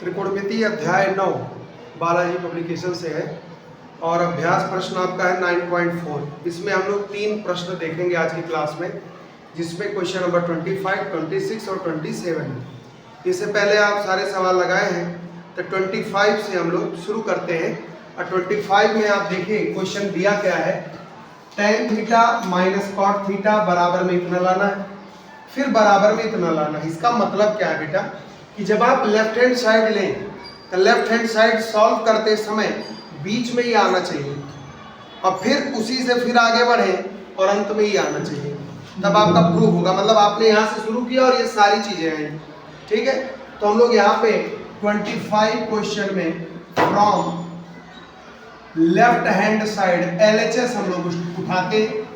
त्रिकोणमिति अध्याय 9 बालाजी पब्लिकेशन से है और अभ्यास प्रश्न आपका है 9.4। इसमें हम लोग 3 प्रश्न देखेंगे आज की क्लास में, जिसमें क्वेश्चन नंबर 25, 26 और 27 है। इससे पहले आप सारे सवाल लगाए हैं, तो 25 से हम लोग शुरू करते हैं। और 25 में आप देखिए क्वेश्चन दिया क्या है, tan theta minus cot theta बराबर में इतना लाना है, फिर बराबर में इतना लाना है। इसका मतलब क्या है बेटा कि जब आप लेफ्ट हैंड साइड लें तो लेफ्ट हैंड साइड सॉल्व करते समय बीच में ही आना चाहिए और फिर उसी से फिर आगे बढ़े और अंत में ही आना चाहिए, तब आपका प्रूफ होगा। मतलब आपने यहाँ से शुरू किया और ये सारी चीजें हैं, ठीक है। तो हम लोग यहाँ पे 25 क्वेश्चन में from left hand side LHS हम लोग उठाते हैं।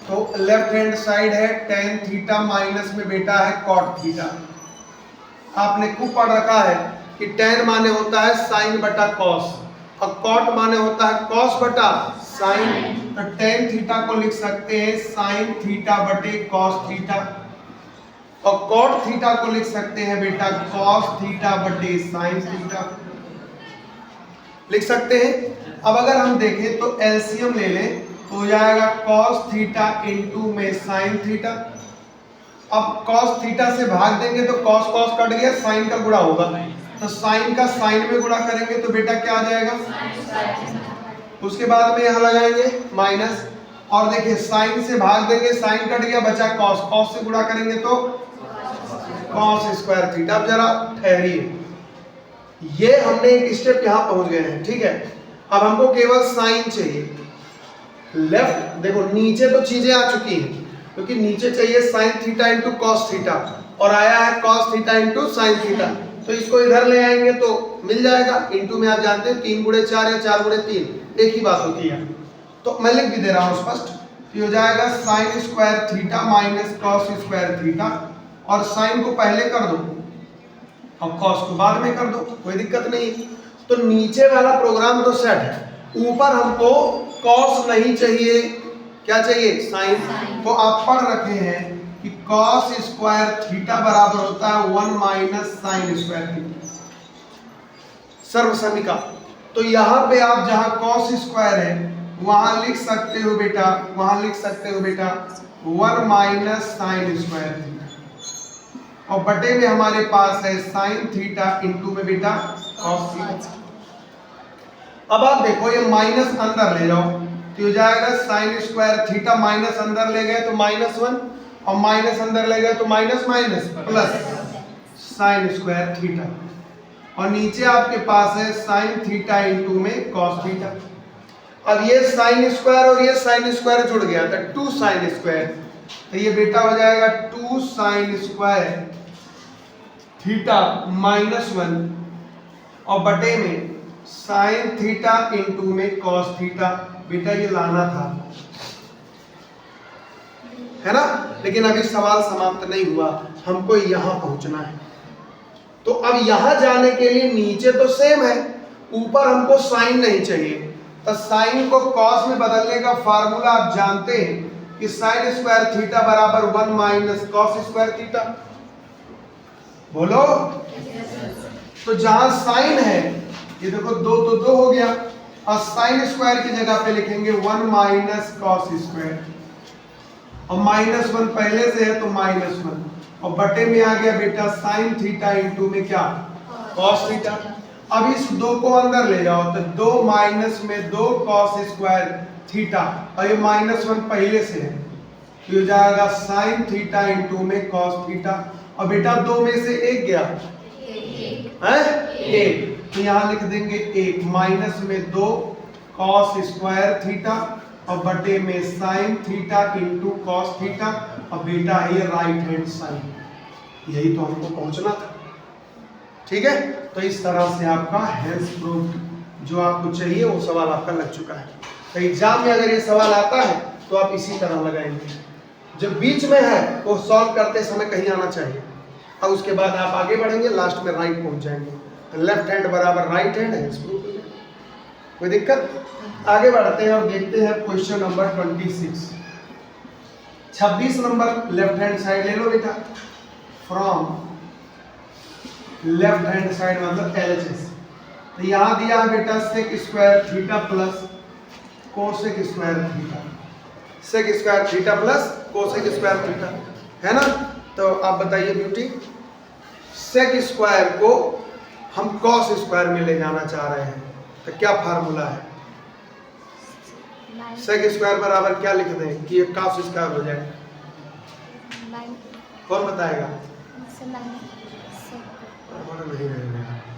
तो लेफ्ट हैंड साइड है tan थीटा माइनस में बेटा है cot थीटा। आपने खूब पढ़ रखा है कि tan माने होता है साइन बटा cos और cot माने होता है cos बटा साइन। तो tan थीटा को लिख सकते हैं साइन थीटा बटे cos थीटा और cot थीटा को लिख सकते हैं बेटा cos थीटा बटे साइन थीटा, लिख सकते हैं। अब अगर हम देखें तो एलसीएम ले लें तो हो जाएगा cos थीटा इंटू में साइन थीटा। अब cos थीटा से भाग देंगे तो cos cos कट गया, साइन का गुणा होगा, तो साइन का साइन में गुणा करेंगे तो बेटा क्या आ जाएगा, उसके बाद में यहाँ लगाएंगे माइनस। और देखिए साइन से भाग देंगे, साइन कट गया, बचा cos, cos से गुणा करेंगे तो cos स्क्वायर थीटा। अब जरा ठहरिए, ये हमने एक स्टेप यहाँ पहुंच गए हैं, ठीक है। अब हमको केवल साइन चाहिए। लेफ्ट देखो नीचे तो चीजें आ चुकी हैं, क्योंकि नीचे चाहिए sine theta into cos theta और आया है cos theta into sine theta, तो इसको इधर ले आएंगे तो मिल जाएगा। इंटू में आप जानते हैं 3 गुणे 4 या 4 गुणे 3 एक ही बात होती है। तो मैं लिख भी दे रहा हूँ स्पष्ट, तो हो जाएगा sine square theta minus cos square theta, और साइन को पहले कर दो और कॉस को बाद में कर दो, कोई दिक्कत नहीं। तो नीचे वाला प्रोग्राम तो सेट है, ऊपर हमको कॉस नहीं चाहिए, क्या चाहिए, साइन। तो आप पढ़ रखे हैं कि कॉस स्क्वायर थीटा बराबर होता है 1 माइनस साइन स्क्वायर थीटा, सर्वसमीका। तो यहाँ पे आप जहाँ कॉस स्क्वायर है वहां लिख सकते हो बेटा, वहां लिख सकते हो बेटा 1 माइनस साइन स्क्वायर थीटा, और बटे में हमारे पास है साइन थीटा इंटू में बेटा कॉस थीटा। अब आप देखो ये माइनस अंदर ले जाओ तो हो जाएगा साइन स्क्वायर थीटा, माइनस अंदर ले गए तो -1 और माइनस अंदर ले गए तो minus minus plus sine square theta, और नीचे आपके पास है साइन थीटा इंटू में कॉस थीटा। अब ये साइन स्क्वायर और ये साइन स्क्वायर जुड़ गया था 2 साइन स्क्वायर, तो ये बेटा हो जाएगा 2 साइन स्क्वायर थीटा -1 और बटे में साइन थीटा इंटू में कॉस थीटा। बेटा ये लाना था, है ना, लेकिन अभी सवाल समाप्त नहीं हुआ, हमको यहां पहुंचना है। तो अब यहां जाने के लिए नीचे तो सेम है, ऊपर हमको साइन नहीं चाहिए, तो साइन को कॉस में बदलने का फार्मूला आप जानते हैं कि साइन स्क्वायर थीटा बराबर 1 माइनस कॉस स्क्वायर थीटा। बोलो। तो जहां साइन है ये देखो 2 तो 2 हो गया, और साइन स्क्वायर की जगह पे लिखेंगे 1 माइनस कॉस स्क्वायर, और -1 पहले से है तो -1, और बटे में आ गया बेटा साइन थीटा इंटू में क्या, कॉस थीटा। अब इस 2 को अंदर ले जाओ तो 2 माइनस में 2 कॉस स्क्वायर थीटा, और ये -1 पहले से है तो हो जाएगा साइन थीटा इंटू में कॉस थीटा, और बेटा 2 में से 1 गया है 1, तो यहाँ लिख देंगे 1 माइनस में 2 कॉस स्क्वायर थीटा और बटे में sine theta into cos theta, और बेटा ये राइट हैंड साइन, यही तो हमको पहुंचना था, ठीक है। तो इस तरह से आपका हेंस प्रूफ जो आपको चाहिए वो सवाल आपका लग चुका है। तो एग्जाम में अगर ये सवाल आता है तो आप इसी तरह लगाएंगे, जब बीच में है वो सॉल्व करते समय कहीं आना चाहिए, और उसके बाद आप आगे बढ़ेंगे, लास्ट में राइट पहुंच जाएंगे। लेफ्ट हैंड बराबर राइट हैंड है, कोई दिक्कत। आगे बढ़ते हैं और देखते हैं question number 26 number left hand side ले लो बेटा, फ्रॉम लेफ्ट हैंड साइड मतलब LHS। तो यहाँ दिया है बेटा sec square theta plus cosec square theta, sec square theta plus cosec square theta, है ना। तो आप बताइए ब्यूटी, सेक स्क्वायर को हम कॉस स्क्वायर में ले जाना चाह रहे हैं, तो क्या फार्मूला है? सेक स्क्वायर बराबर क्या लिख दें कि ये कॉस स्क्वायर हो जाए? कौन बताएगा?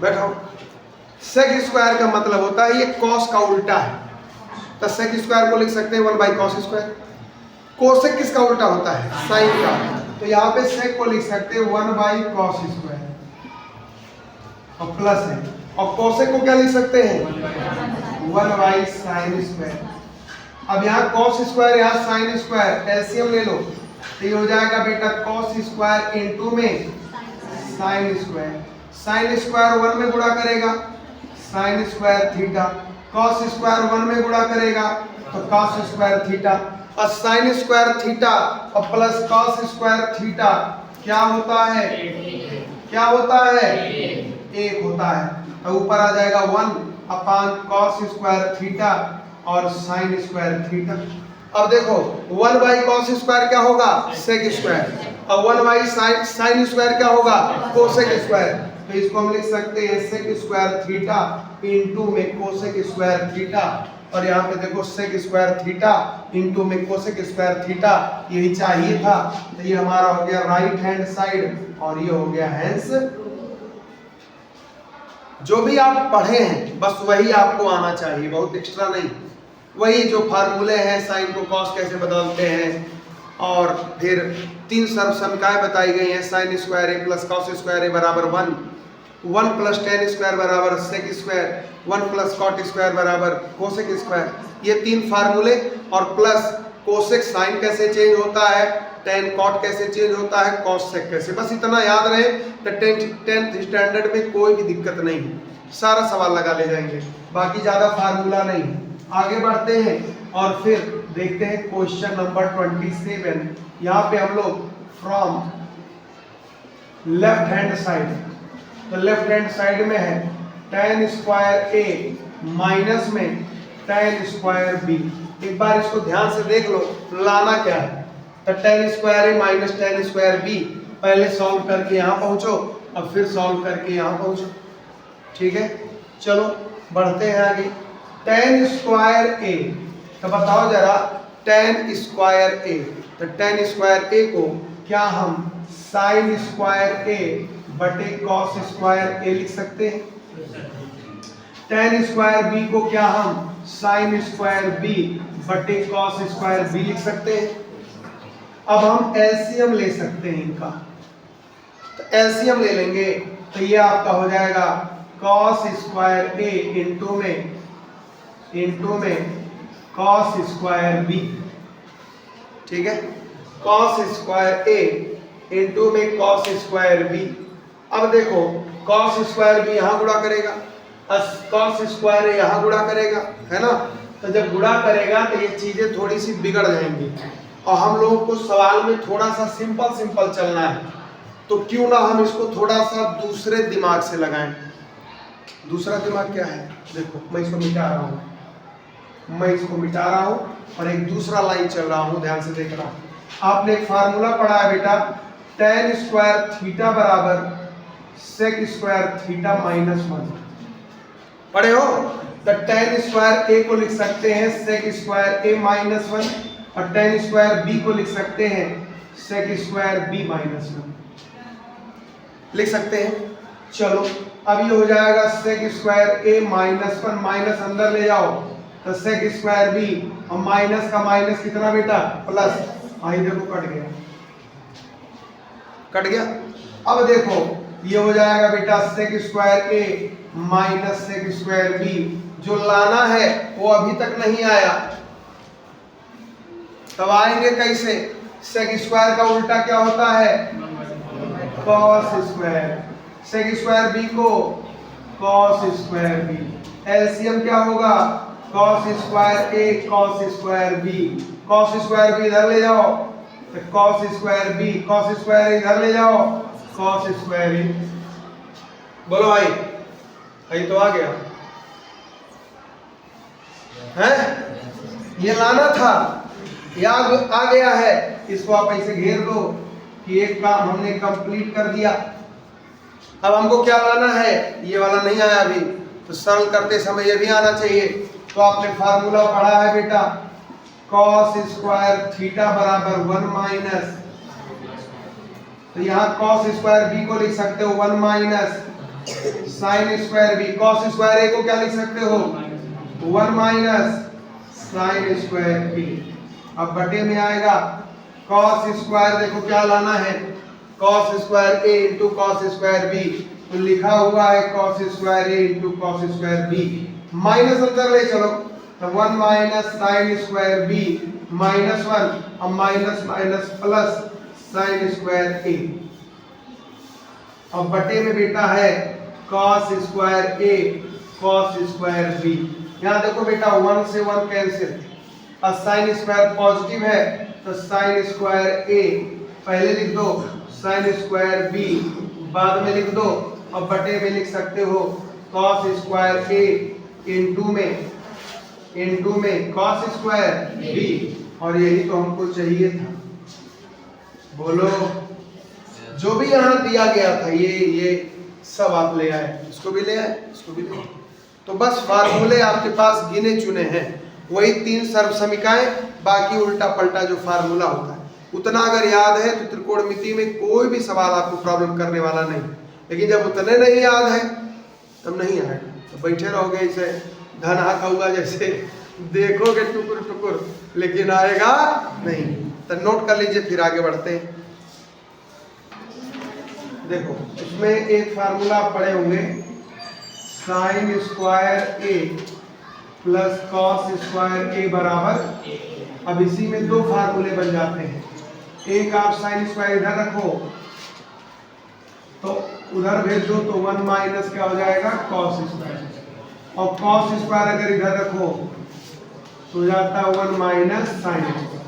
बैठो। सेक स्क्वायर का मतलब होता है ये कॉस का उल्टा है, तो सेक स्क्वायर को लिख सकते हैं 1 बाई कॉस स्क्वायर। कोसेक किसका उल्टा होता है? साइन का। तो यहाँ पे सेक को लिख सकते हैं 1 बाई कॉस स्क्वायर और प्लस है, और कोसेक को क्या लिख सकते हैं? 1 बाई साइन स्क्वायर। अब यहाँ कॉस स्क्वायर, यहाँ साइन स्क्वायर, एलसीएम ले लो, तो ये हो जाएगा बेटा कॉस स्क्वायर इनटू में साइन स्क्वायर। साइन स्क्वायर 1 में गुणा करेगा sine square theta, cos square 1 में गुणा करेगा तो कॉस स्क्वायर थीटा, और साइन स्क्वायर थीटा और प्लस कॉस स्क्वायर थीटा क्या होता है? क्या होता है? 1 होता है। तो ऊपर आ जाएगा 1 अपान कॉस स्क्वायर थीटा और साइन स्क्वायर थीटा। अब देखो 1 बाई कॉस स्क्वायर क्या होगा? सेक स्क्वायर, और 1 बाई साइन स्क्वायर क्या होगा? Cosec square. तो इसको हम लिख सकते हैं सेक स्क्वायर थीटा इनटू में कोसेक स्क्वायर थीटा, और यहाँ पे देखो सेक स्क्वायर थीटा इनटू में कोसेक स्क्वायर थीटा, यही चाहिए था। तो ये हमारा हो गया राइट हैंड साइड और ये हो गया हैंस। जो भी आप पढ़े हैं बस वही आपको आना चाहिए, बहुत एक्स्ट्रा नहीं। वही जो फार्मूले हैं, साइन को कॉस कैसे बदलते हैं, और फिर 3 सर्वसमीकाएं बताई गई हैं, sine square A plus cos square A बराबर 1, 1 प्लस टेन स्क्वायर बराबर sec square, 1 plus cot square बराबर कोसेक स्क्वायर, ये 3 फार्मूले, और प्लस कोसेक साइन कैसे चेंज होता है, टेन कॉट कैसे चेंज होता है, कॉस सेक कैसे, बस इतना याद रहे तो 10th स्टैंडर्ड में कोई भी दिक्कत नहीं, सारा सवाल लगा ले जाएंगे, बाकी ज़्यादा फार्मूला नहीं। आगे बढ़ते हैं और फिर देखते हैं क्वेश्चन नंबर 27। यहाँ पे हम लोग फ्रॉम लेफ्ट हैंड साइड, तो लेफ्ट हैंड साइड में है tan स्क्वायर ए माइनस में tan स्क्वायर बी। एक बार इसको ध्यान से देख लो, लाना क्या है, तो tan स्क्वायर ए माइनस tan स्क्वायर बी, पहले सॉल्व करके यहाँ पहुँचो और फिर सॉल्व करके यहाँ पहुँचो, ठीक है। चलो बढ़ते हैं आगे। tan स्क्वायर ए, तो बताओ जरा tan स्क्वायर ए, तो tan स्क्वायर ए को क्या हम साइन स्क्वायर ए बटे कॉस स्क्वायर ए लिख सकते हैं? tan स्क्वायर बी को क्या हम साइन स्क्वायर बी बटे कॉस स्क्वायर बी लिख सकते हैं? अब हम एलसीएम ले सकते हैं इनका, तो एलसीएम ले लेंगे तो ये आपका हो जाएगा कॉस स्क्वायर ए इंटू में कॉस स्क्वायर बी, ठीक है। कॉस स्क्वायर ए इंटू में कॉस स्क्वायर बी। अब देखो कॉस स्क्वायर बी यहाँ गुणा करेगा, कॉस स्क्वायर ए यहाँ गुणा करेगा, है ना। तो जब गुणा करेगा तो ये चीजें थोड़ी सी बिगड़ जाएंगी, और हम लोगों को सवाल में थोड़ा सा सिंपल चलना है, तो क्यों ना हम इसको थोड़ा सा दूसरे दिमाग से लगाएं। दूसरा दिमाग क्या है? देखो मैं इसको मिटा रहा हूँ, और एक दूसरा लाइन चल रहा हूँ, ध्यान से देख रहा हूँ। आपने एक फार्मूला पढ़ा है बेटा, tan स्क्वायर थीटा बराबर सेक स्क्वायर थीटा माइनस 1, पढ़े हो? तो tan स्क्वायर ए को लिख सकते हैं सेक स्क्वायर ए माइनस 1, और tan स्क्वायर बी को लिख सकते हैं सेक स्क्वायर बी माइनस 1 लिख सकते हैं। चलो अब ये हो जाएगा सेक स्क्वायर ए माइनस 1, माइनस अंदर ले जाओ तो सेक स्क्वायर बी, और माइनस का माइनस कितना बेटा? प्लस, आई देखो कट गया। अब देखो ये हो जाएगा बेटा सेक स्क्वायर ए माइनस सेक स्क्वायर बी, जो लाना है वो अभी तक नहीं आया, तब आएंगे कैसे? सेक स्क्वायर का उल्टा क्या होता है? Cos square, sec square B को कॉस स्क्वायर बी, एलसीएम क्या होगा? Cos square A cos square B, cos square B इधर ले जाओ तो cos square B, cos square इधर ले जाओ कॉस स्क्वायर ए, बोलो भाई, भाई तो आ गया है, ये लाना था, ये आ गया है। इसको आप ऐसे घेर दो कि एक काम हमने कंप्लीट कर दिया। अब हमको क्या लाना है, ये वाला नहीं आया अभी, तो सरल करते समय ये भी आना चाहिए। तो आपने फार्मूला पढ़ा है बेटा, cos स्क्वायर थीटा बराबर 1 माइनस, तो यहाँ cos स्क्वायर बी को लिख सकते हो 1 minus sine square B, cos square A को क्या लिख सकते हो 1 माइनस साइन स्क्वायर बी। अब बटे में आएगा cos स्क्वायर, देखो क्या लाना है, cos square A into cos square B, तो लिखा हुआ है cos square A into cos square B, minus अंदर ले चलो, तो 1 minus sine square B minus 1, अब minus minus plus sine square A. अब बटे में बेटा है cos square A cos square B. यहाँ देखो बेटा 1 से 1 कैंसिल, और साइन स्क्वायर पॉजिटिव है तो साइन स्क्वायर ए पहले लिख दो, साइन स्क्वायर बी बाद में लिख दो, और बटे में लिख सकते हो cos स्क्वायर ए इंटू में cos स्क्वायर बी, और यही तो हमको चाहिए था। बोलो, जो भी यहाँ दिया गया था ये सब आप ले आए, इसको भी ले आए, इसको भी ले आए। तो बस फार्मूले आपके पास गिने चुने हैं, वही 3 सर्वसमीकाएं, बाकी उल्टा पलटा जो फार्मूला होता है उतना अगर याद है तो त्रिकोणमिति में कोई भी सवाल आपको प्रॉब्लम करने वाला नहीं। लेकिन जब उतने नहीं याद है तब नहीं आएगा, तो बैठे रहोगे ऐसे धन हाथ होगा जैसे, देखोगे टुकुर टुकुर लेकिन आएगा नहीं। तो नोट कर लीजिए, फिर आगे बढ़ते हैं। देखो इसमें एक फार्मूला आप पढ़े होंगे, sign square A plus cos square A बराबर, अब इसी में 2 फार्मूले बन जाते हैं। एक आप साइन स्क्वायर इधर रखो तो उधर भेज दो तो 1 माइनस क्या हो जाएगा कॉस स्क्वायर, और कॉस स्क्वायर अगर इधर रखो तो जाता है 1 माइनस साइन स्क्वायर।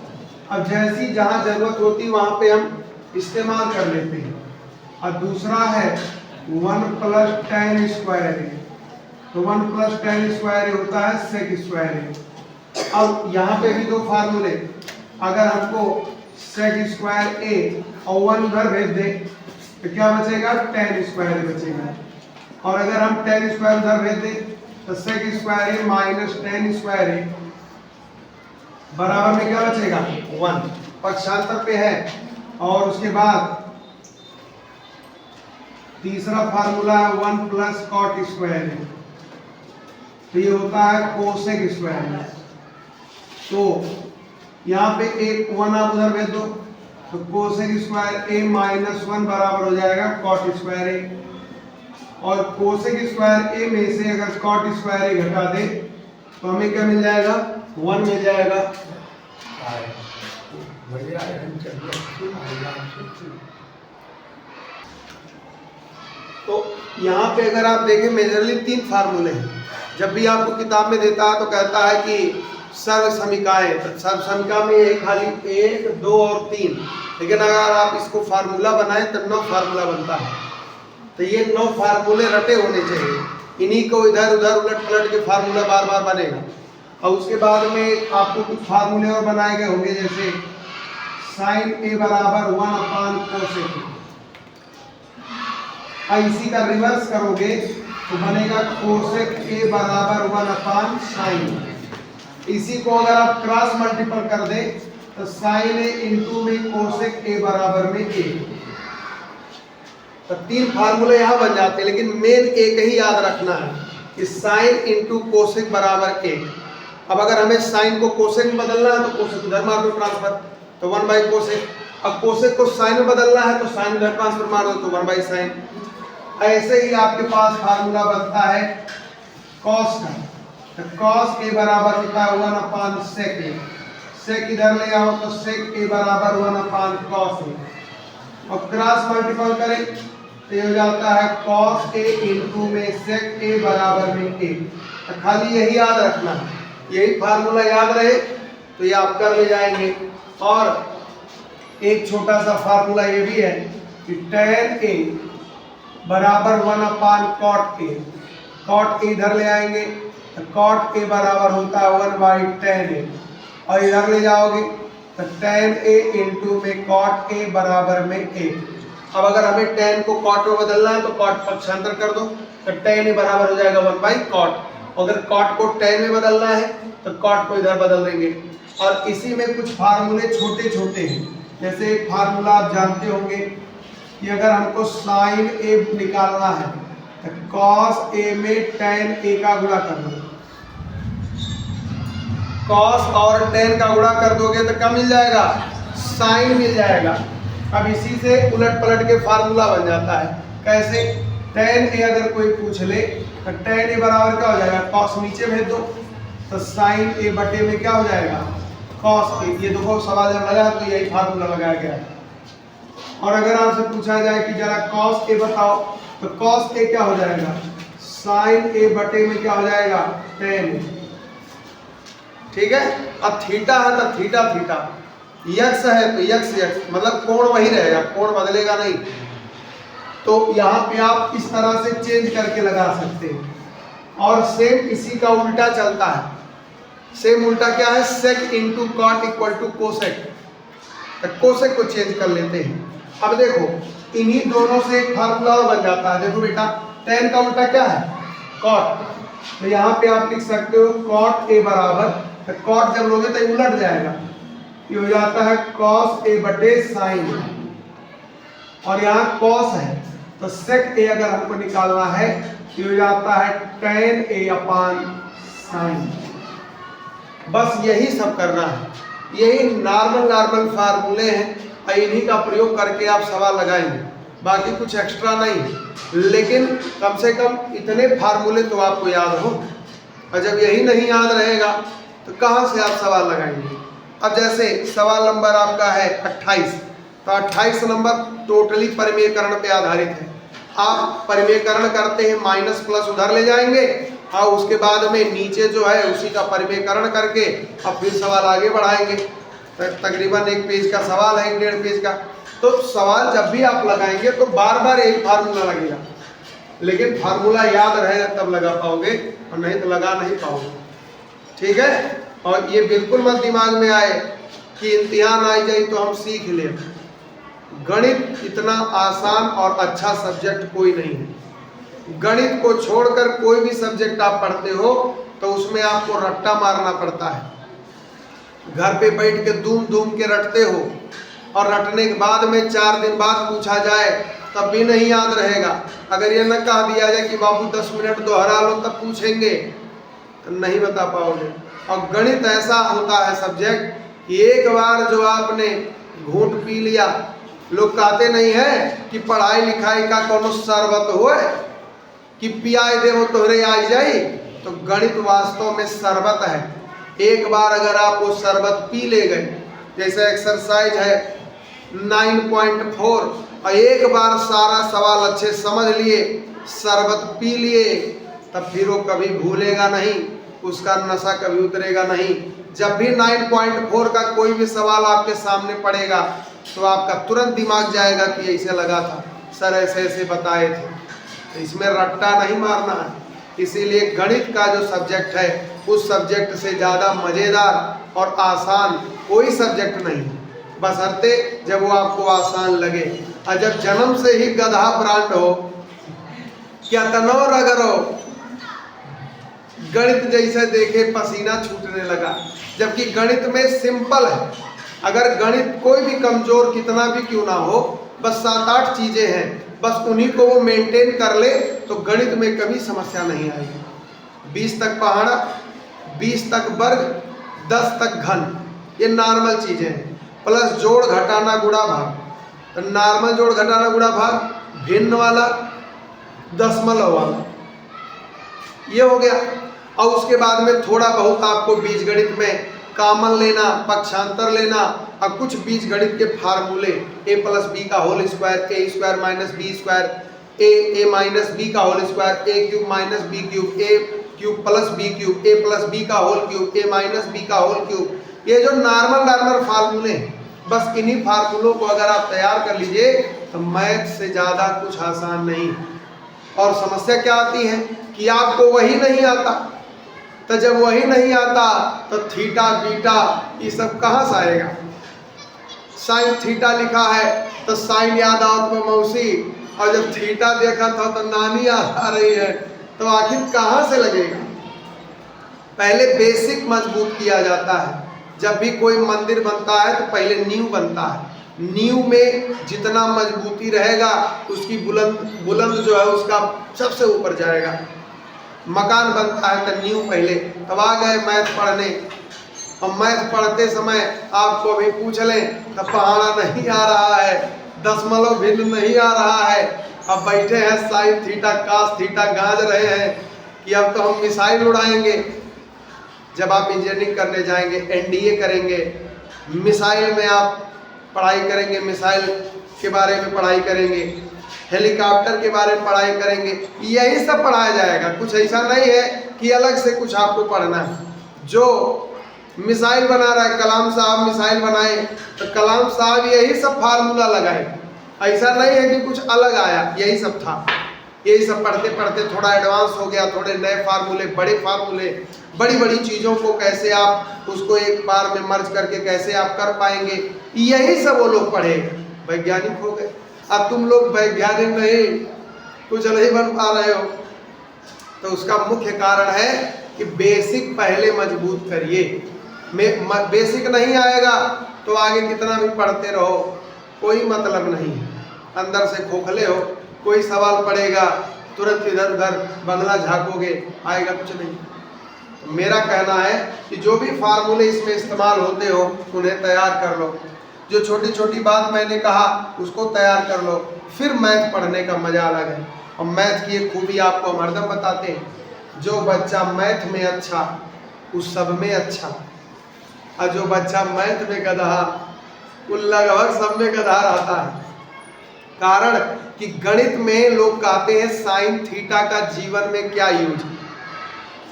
अब जैसी जहां जरूरत होती वहां पे हम इस्तेमाल कर लेते हैं। और दूसरा है 1 प्लस tan स्क्वायर ए, तो 1 प्लस tan स्क्वायर ए होता है सेक स्क्वायर ए। अब यहाँ पे भी 2 फार्मूले, अगर हमको सेक स्क्वायर ए और 1 उधर भेज दे तो क्या बचेगा tan स्क्वायर ए बचेगा, और अगर हम tan स्क्वायर उधर भेज दे तो sec square A minus tan square A बराबर में क्या बचेगा 1, पक्षांतर पे है। और उसके बाद तीसरा फार्मूला है 1 प्लस कॉट स्क्वायर ए, तो ये होता है कोसेक स्क्वायर। तो यहाँ पे एक 1 आप उधर भेज दो तो कोसेक स्क्वायर ए माइनस 1 बराबर हो जाएगा कॉट स्क्वायर ए, और कोसेक स्क्वायर ए में से अगर कॉट स्क्वायर ए घटा दे तो हमें क्या मिल जाएगा 1 मिल जाएगा। तो यहाँ पे अगर आप देखें मेजरली 3 फार्मूले हैं। जब भी आपको किताब में देता है तो कहता है कि सर्व समीकाएं, तो सर्व समीका में यही खाली 1, 2 और 3, लेकिन अगर आप इसको फार्मूला बनाएं तो 9 फार्मूला बनता है। तो ये 9 फार्मूले रटे होने चाहिए, इन्हीं को इधर उधर उलट पलट के फार्मूला बार बार बनेगा। और उसके बाद में आपको कुछ फार्मूले और बनाए गए होंगे, जैसे साइन ए बराबर 1 अपान कोसेक, इसी का रिवर्स करोगे तो बनेगा कोसेक ए बराबर 1 अपान साइन। इसी को अगर आप क्रॉस मल्टीपल कर दे तो साइन ए इंटू में कोसेक ए बराबर में ए। तो 3 फार्मूले यहाँ बन जाते हैं, लेकिन मेन एक ही याद रखना है कि साइन इंटू कोसेक बराबर ए। अब अगर हमें साइन को कोसेक में बदलना है तो कोसेक इधर मार दो ट्रांसफर, तो 1 बाई कोसेक। अब कोसेक को साइन में बदलना है तो साइन इधर ट्रांसफर मार दो तो 1 बाई साइन। ऐसे ही आपके पास फार्मूला बनता है कॉस का, तो कॉस ए बराबर होता है 1 अपान सेक ए, सेक इधर ले आओ तो सेक ए बराबर 1 अपान कॉस ए, और क्रॉस मल्टीपल करें तो ये हो जाता है कॉस ए इंटू में सेक ए बराबर में ए। तो खाली यही याद रखना है, यही फार्मूला याद रहे तो ये आप कर ले जाएंगे। और एक छोटा सा फार्मूला ये भी है कि tan ए बराबर 1/cot A। cot A इधर ले आएंगे तो cot A बराबर होता है 1/tan A, और इधर ले जाओगे तो tan A इंटू में cot A बराबर में A। अब अगर हमें tan को cot में बदलना है तो cot पक्षांतर कर दो तो tan A बराबर हो जाएगा 1/cot। अगर cot को tan में बदलना है तो cot को इधर बदल देंगे। और इसी में कुछ फार्मूले छोटे छोटे हैं, जैसे एक फार्मूला आप जानते होंगे कि अगर हमको sin A निकालना है तो cos A में tan A का गुणा कर दो। cos और tan का गुणा कर दोगे तो क्या मिल जाएगा? sin मिल जाएगा। अब इसी से उलट पलट के फार्मूला बन जाता है। कैसे? tan A अगर कोई पूछ ले तो tan A बराबर क्या हो जाएगा? cos नीचे भेज दो तो sin A बटे में क्या हो जाएगा? cos A। ये देखो सवाल जब लगा तो यही फार्मूला लगाया गया है। और अगर आपसे पूछा जाए कि जरा cos A बताओ तो cos A क्या हो जाएगा? sin A बटे में क्या हो जाएगा? tan A। ठीक है। अब थीटा है तो थीटा थीटा, यक्स है तो यक्स यक्स, मतलब कोण वही रहेगा, कोण बदलेगा नहीं। तो यहाँ पे आप इस तरह से चेंज करके लगा सकते हैं। और सेम इसी का उल्टा चलता है। सेम उल्टा क्या है? sec into cot equal to cosec. तो कोसेक को चेंज कर लेते हैं। अब देखो इन्हीं दोनों से एक फार्मूला और बन जाता है। देखो बेटा tan का उल्टा क्या है? cot। तो यहाँ पे आप लिख सकते हो cot A बराबर, तो cot जब लोगे तो उलट जाएगा, ये हो जाता है cos A बटे sin। और यहाँ cos है तो sec A अगर हमको निकालना है ये हो जाता है tan A अपान sin। बस यही सब करना है। यही नॉर्मल फार्मूले हैं और इन्हीं का प्रयोग करके आप सवाल लगाएंगे, बाकी कुछ एक्स्ट्रा नहीं। लेकिन कम से कम इतने फार्मूले तो आपको याद हो, और जब यही नहीं याद रहेगा तो कहाँ से आप सवाल लगाएंगे। अब जैसे सवाल नंबर आपका है 28, तो 28 नंबर टोटली परिमेयकरण पे आधारित है। आप परिमेयकरण करते हैं, माइनस प्लस उधर ले जाएंगे और उसके बाद में नीचे जो है उसी का परिमेयकरण करके अब फिर सवाल आगे बढ़ाएंगे। तकरीबन एक पेज का सवाल है, 1.5 पेज का। तो सवाल जब भी आप लगाएंगे तो बार बार यही फार्मूला लगेगा, लेकिन फार्मूला याद रहेगा तब लगा पाओगे, और नहीं तो लगा नहीं पाओगे। ठीक है। और ये बिल्कुल मत दिमाग में आए कि इम्तिहान आ जाए तो हम सीख ले। गणित इतना आसान और अच्छा सब्जेक्ट कोई नहीं है। गणित को छोड़कर कोई भी सब्जेक्ट आप पढ़ते हो तो उसमें आपको रट्टा मारना पड़ता है। घर पे बैठ के दूम दूम के रटते हो, और रटने के बाद में 4 दिन बाद पूछा जाए तब भी नहीं याद रहेगा। अगर ये न कह दिया जाए कि बाबू 10 मिनट दोहरा लो तब पूछेंगे तो नहीं बता पाओगे। और गणित ऐसा होता है सब्जेक्ट कि एक बार जो आपने घूंट पी लिया, लोग कहते नहीं है कि पढ़ाई लिखाई का कोनो शरबत हो कि पियाई दे वो तोहरे आई जाई, तो गणित वास्तव में शरबत है। एक बार अगर आप वो शरबत पी ले गए, जैसे एक्सरसाइज है 9.4, और एक बार सारा सवाल अच्छे समझ लिए, शरबत पी लिए, तब फिर वो कभी भूलेगा नहीं, उसका नशा कभी उतरेगा नहीं। जब भी 9.4 का कोई भी सवाल आपके सामने पड़ेगा तो आपका तुरंत दिमाग जाएगा कि ऐसे लगा था, सर ऐसे ऐसे बताए थे। तो इसमें रट्टा नहीं मारना है। इसीलिए गणित का जो सब्जेक्ट है उस सब्जेक्ट से ज़्यादा मज़ेदार और आसान कोई सब्जेक्ट नहीं, बशर्ते जब वो आपको आसान लगे। और जब जन्म से ही गधा ब्रांड हो, क्या तनो रगड़ो, गणित जैसे देखे पसीना छूटने लगा, जबकि गणित में सिंपल है। अगर गणित कोई भी कमजोर कितना भी क्यों ना हो, बस 7-8 चीजें हैं, बस उन्हीं को वो मेंटेन कर ले तो गणित में कभी समस्या नहीं आएगी। 20 तक पहाड़ा, 20 तक वर्ग, 10 तक घन, ये नॉर्मल चीजें हैं। प्लस जोड़ घटाना गुणा भाग, तो नॉर्मल जोड़ घटाना गुणा भाग, भिन्न वाला, दशमलव वाला, ये हो गया। और उसके बाद में थोड़ा बहुत आपको बीजगणित में कॉमन लेना, पक्षांतर लेना, और कुछ बीजगणित के फार्मूले, a प्लस बी का होल स्क्वायर, ए स्क्वायर माइनस बी स्क्वायर, ए माइनस बी का होल स्क्वायर, ए क्यूब माइनस बी क्यूब, ए क्यूब प्लस बी क्यूब, ए प्लस बी का होल क्यूब, ए माइनस बी का होल क्यूब, ये जो नॉर्मल फार्मूले हैं, बस इन्हीं फार्मूलों को अगर आप तैयार कर लीजिए तो मैथ से ज़्यादा कुछ आसान नहीं। और समस्या क्या आती है कि आपको वही नहीं आता। तो जब वही नहीं आता तो थीटा बीटा ये सब कहाँ से आएगा। साइन थीटा लिखा है तो साइन याद आओ तो मौसी, और जब थीटा देखा था तो नानी याद आ रही है, तो आखिर कहाँ से लगेगा। पहले बेसिक मजबूत किया जाता है। जब भी कोई मंदिर बनता है तो पहले नींव बनता है। नींव में जितना मजबूती रहेगा उसकी बुलंद जो है उसका सबसे ऊपर जाएगा। मकान बनता है तो नींव पहले। तब आ गए मैथ पढ़ने, और मैथ पढ़ते समय आपको अभी पूछ लें तो पहाड़ा नहीं आ रहा है, दशमलव भिन्न नहीं आ रहा है। अब बैठे हैं साइन थीटा कास थीटा गाज रहे हैं कि अब तो हम मिसाइल उड़ाएंगे। जब आप इंजीनियरिंग करने जाएंगे, एनडीए करेंगे, मिसाइल में आप पढ़ाई करेंगे, मिसाइल के बारे में पढ़ाई करेंगे, हेलीकॉप्टर के बारे में पढ़ाई करेंगे, यही सब पढ़ाया जाएगा। कुछ ऐसा नहीं है कि अलग से कुछ आपको पढ़ना है। जो मिसाइल बना रहा है, कलाम साहब मिसाइल बनाए तो कलाम साहब यही सब फार्मूला लगाए। ऐसा नहीं है कि कुछ अलग आया, यही सब था। यही सब पढ़ते पढ़ते थोड़ा एडवांस हो गया, थोड़े नए फार्मूले, बड़े फार्मूले, बड़ी बड़ी चीज़ों को कैसे आप उसको एक बार में मर्ज करके कैसे आप कर पाएंगे, यही सब वो लोग पढ़े, वैज्ञानिक हो गए। अब तुम लोग वैज्ञानिक नहीं, कुछ नहीं बन पा रहे हो। तो उसका मुख्य कारण है कि बेसिक पहले मजबूत करिए। बेसिक नहीं आएगा तो आगे कितना भी पढ़ते रहो कोई मतलब नहीं है। अंदर से खोखले हो, कोई सवाल पड़ेगा तुरंत इधर उधर बंगला झाँकोगे, आएगा कुछ नहीं। तो मेरा कहना है कि जो भी फार्मूले इसमें इस्तेमाल होते हो उन्हें तैयार कर लो। जो छोटी छोटी बात मैंने कहा उसको तैयार कर लो, फिर मैथ पढ़ने का मजा अलग है। और मैथ की एक खूबी आपको हम हरदम बताते हैं, जो बच्चा मैथ में अच्छा उस सब में अच्छा, और जो बच्चा मैथ में गधा वो लगभग सब में गधा रहता है। कारण कि गणित में लोग कहते हैं साइन थीटा का जीवन में क्या यूज है,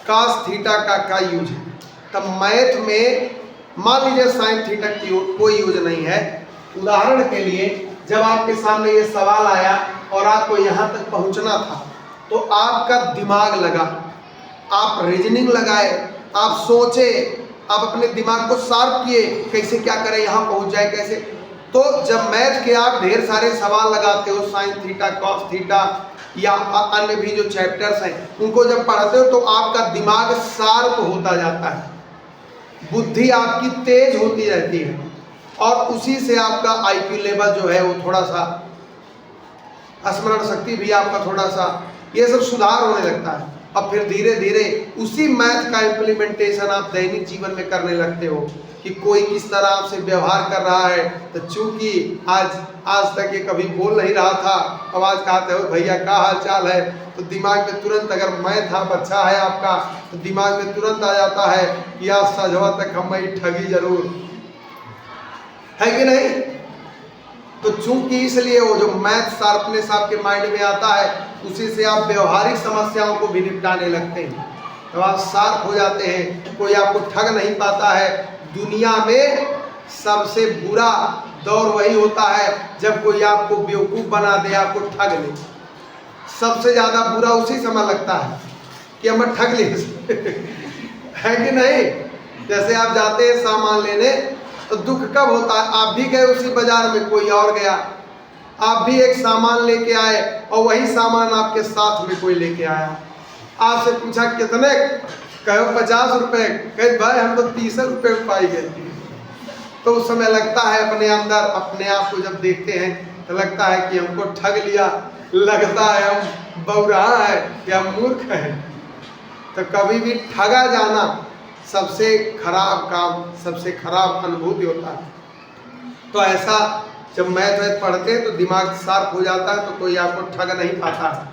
कास थीटा का क्या यूज है। तब मैथ में मान लीजिए साइन थीटा की कोई यूज नहीं है। उदाहरण के लिए जब आपके सामने ये सवाल आया और आपको यहाँ तक पहुँचना था तो आपका दिमाग लगा, आप रीजनिंग लगाए, आप सोचे, आप अपने दिमाग को शार्प किए, कैसे क्या करें यहाँ पहुँच जाए कैसे। तो जब मैथ के आप ढेर सारे सवाल लगाते हो, साइन थीटा कॉस थीटा या अन्य भी जो चैप्टर्स हैं उनको जब पढ़ते हो तो आपका दिमाग शार्प होता जाता है, बुद्धि आपकी तेज होती रहती है, और उसी से आपका आईक्यू लेवल जो है वो थोड़ा सा, स्मरण शक्ति भी आपका थोड़ा सा, ये सब सुधार होने लगता है। अब फिर धीरे धीरे उसी मैथ का इम्प्लीमेंटेशन आप दैनिक जीवन में करने लगते हो कि कोई किस तरह आपसे व्यवहार कर रहा है। तो चूंकि आज तक ये कभी बोल नहीं रहा था, अब आज कहते हो भैया क्या हाल चाल है, तो दिमाग में तुरंत, अगर मैथ आप अच्छा है आपका तो दिमाग में तुरंत आ जाता है कि आज सजवा तक हम ठगी जरूर है कि नहीं। तो चूंकि इसलिए वो जो मैथ शार्पनेस आपके माइंड में आता है उसी से आप व्यवहारिक समस्याओं को भी निपटाने लगते हैं, तो आप शार्प हो जाते हैं, कोई आपको ठग नहीं पाता है। दुनिया में सबसे बुरा दौर वही होता है जब कोई आपको बेवकूफ़ बना दे, आपको ठग ले। सबसे ज़्यादा बुरा उसी समय लगता है कि हमें ठग ले है कि नहीं। जैसे आप जाते हैं सामान लेने तो दुख कब होता है, आप भी गए उसी बाजार में, कोई और गया, आप भी एक सामान लेके आए और वही सामान आपके साथ में कोई लेके आया, आपसे पूछा कितने, कहो 50 रुपये, कहे भाई हम तो 30 रुपये पाई गए। तो उस समय लगता है अपने अंदर, अपने आप को जब देखते हैं तो लगता है कि हमको ठग लिया, लगता है हम बौराहा है या मूर्ख है। तो कभी भी ठगा जाना सबसे खराब काम, सबसे खराब अनुभूति होता है। तो ऐसा जब मैथ पढ़ते हैं तो दिमाग शार्प हो जाता है, तो कोई आपको ठग नहीं पाता है,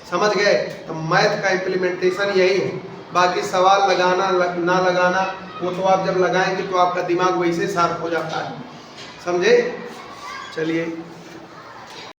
समझ गए। तो मैथ का इम्प्लीमेंटेशन यही है। बाकी सवाल लगाना ना लगाना वो तो आप जब लगाएंगे तो आपका दिमाग वैसे शार्प हो जाता है, समझे। चलिए।